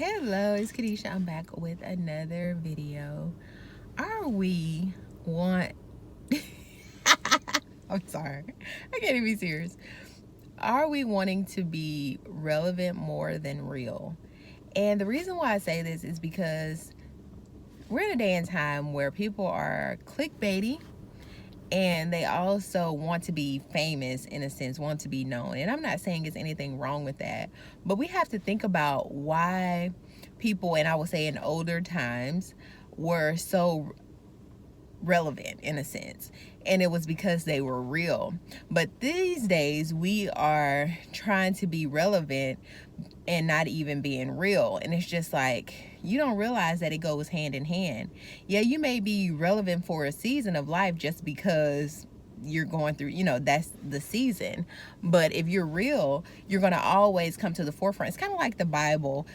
Hello, it's Kadisha. I'm back with another video. Are we want I'm sorry. I can't even be serious. Are we wanting to be relevant more than real? And the reason why I say this is because we're in a day and time where people are clickbaity and they also want to be famous, in a sense, want to be known. And I'm not saying there's anything wrong with that, but we have to think about why people, and I would say in older times, were so relevant, in a sense, and it was because they were real. But these days we are trying to be relevant and not even being real, and it's just like, you don't realize that it goes hand in hand. Yeah, you may be relevant for a season of life just because you're going through, that's the season. But if you're real, you're going to always come to the forefront. It's kind of like the Bible.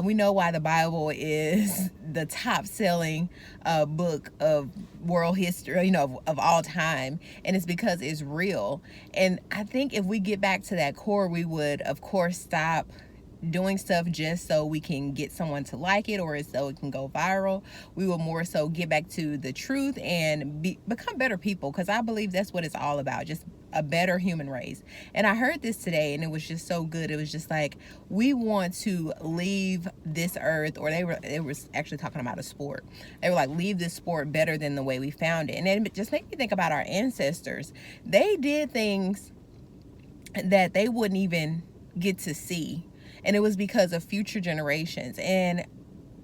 We know why the Bible is the top selling book of world history, of all time. And it's because it's real. And I think if we get back to that core, we would, of course, stop doing stuff just so we can get someone to like it or so it can go viral. We will more so get back to the truth and become better people, because I believe that's what it's all about, just a better human race. And I heard this today and it was just so good. It was just like, we want to leave this earth, or they were actually talking about a sport. They were like, leave this sport better than the way we found it. And it just made me think about our ancestors. They did things that they wouldn't even get to see, and it was because of future generations. And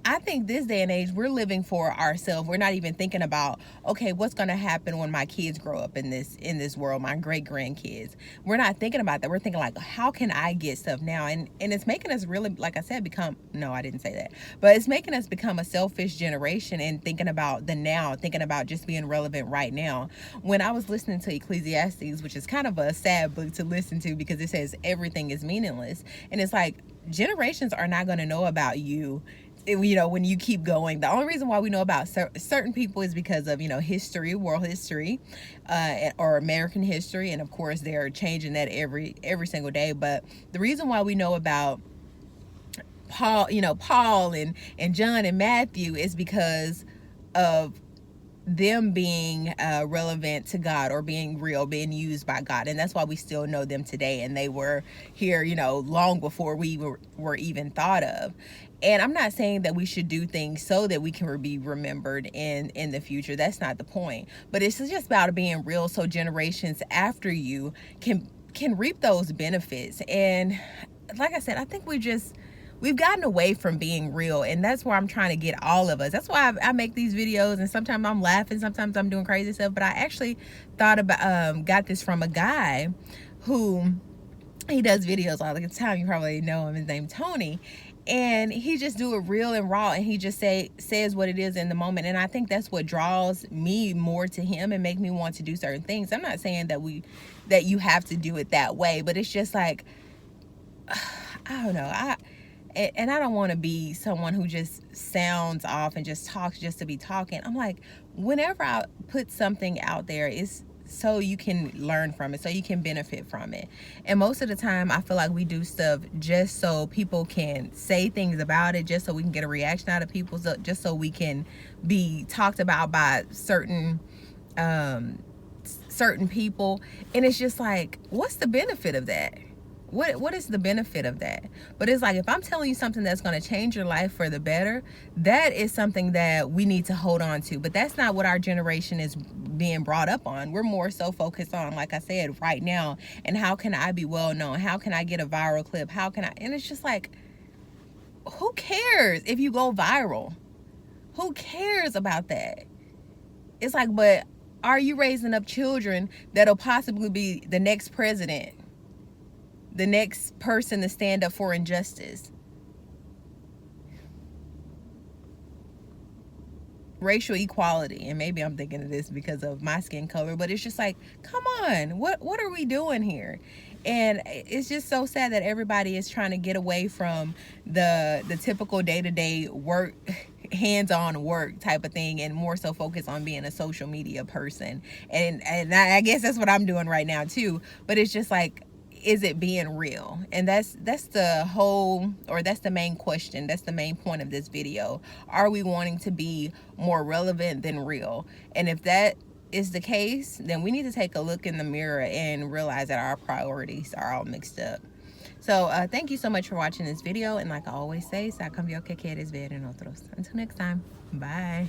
I think this day and age, we're living for ourselves. We're not even thinking about, okay, what's going to happen when my kids grow up in this world, my great grandkids. We're not thinking about that. We're thinking like, how can I get stuff now? And it's making us really, like I said, no, I didn't say that, but it's making us become a selfish generation and thinking about the now, thinking about just being relevant right now. When I was listening to Ecclesiastes, which is kind of a sad book to listen to because it says everything is meaningless. And it's like, generations are not going to know about you, when you keep going. The only reason why we know about certain people is because of, history, world history, or American history. And of course they're changing that every single day. But the reason why we know about Paul and John and Matthew is because of them being relevant to God, or being real, being used by God. And that's why we still know them today. And they were here, long before we were even thought of. And I'm not saying that we should do things so that we can be remembered in the future. That's not the point. But it's just about being real, so generations after you can reap those benefits. And like I said, I think we've gotten away from being real, and that's where I'm trying to get all of us. That's why I make these videos, and sometimes I'm laughing, sometimes I'm doing crazy stuff. But I actually thought about got this from a guy who, he does videos all the time. You probably know him. His name's Tony. And he just do it real and raw, and he just says what it is in the moment. And I think that's what draws me more to him and make me want to do certain things. I'm not saying that you have to do it that way, but it's just like, I don't know. And I don't want to be someone who just sounds off and just talks just to be talking. I'm like, whenever I put something out there, it's so you can learn from it, so you can benefit from it. And most of the time I feel like we do stuff just so people can say things about it, just so we can get a reaction out of people, just so we can be talked about by certain people. And it's just like, what's the benefit of that? What is the benefit of that? But it's like, if I'm telling you something that's going to change your life for the better, that is something that we need to hold on to. But that's not what our generation is being brought up on. We're more so focused on, like I said, right now, and how can I be well known? How can I get a viral clip? How can I? And it's just like, who cares if you go viral? Who cares about that? It's like, but are you raising up children that'll possibly be the next president, the next person to stand up for injustice, racial equality? And maybe I'm thinking of this because of my skin color, but it's just like, come on, what are we doing here? And it's just so sad that everybody is trying to get away from the typical day-to-day work, hands-on work type of thing, and more so focus on being a social media person. And I guess that's what I'm doing right now too. But it's just like, is it being real? And that's the whole, or that's the main question, that's the main point of this video. Are we wanting to be more relevant than real? And if that is the case, then we need to take a look in the mirror and realize that our priorities are all mixed up. So thank you so much for watching this video, and like I always say, sa cambio que quieres ver en otros. Until next time, bye.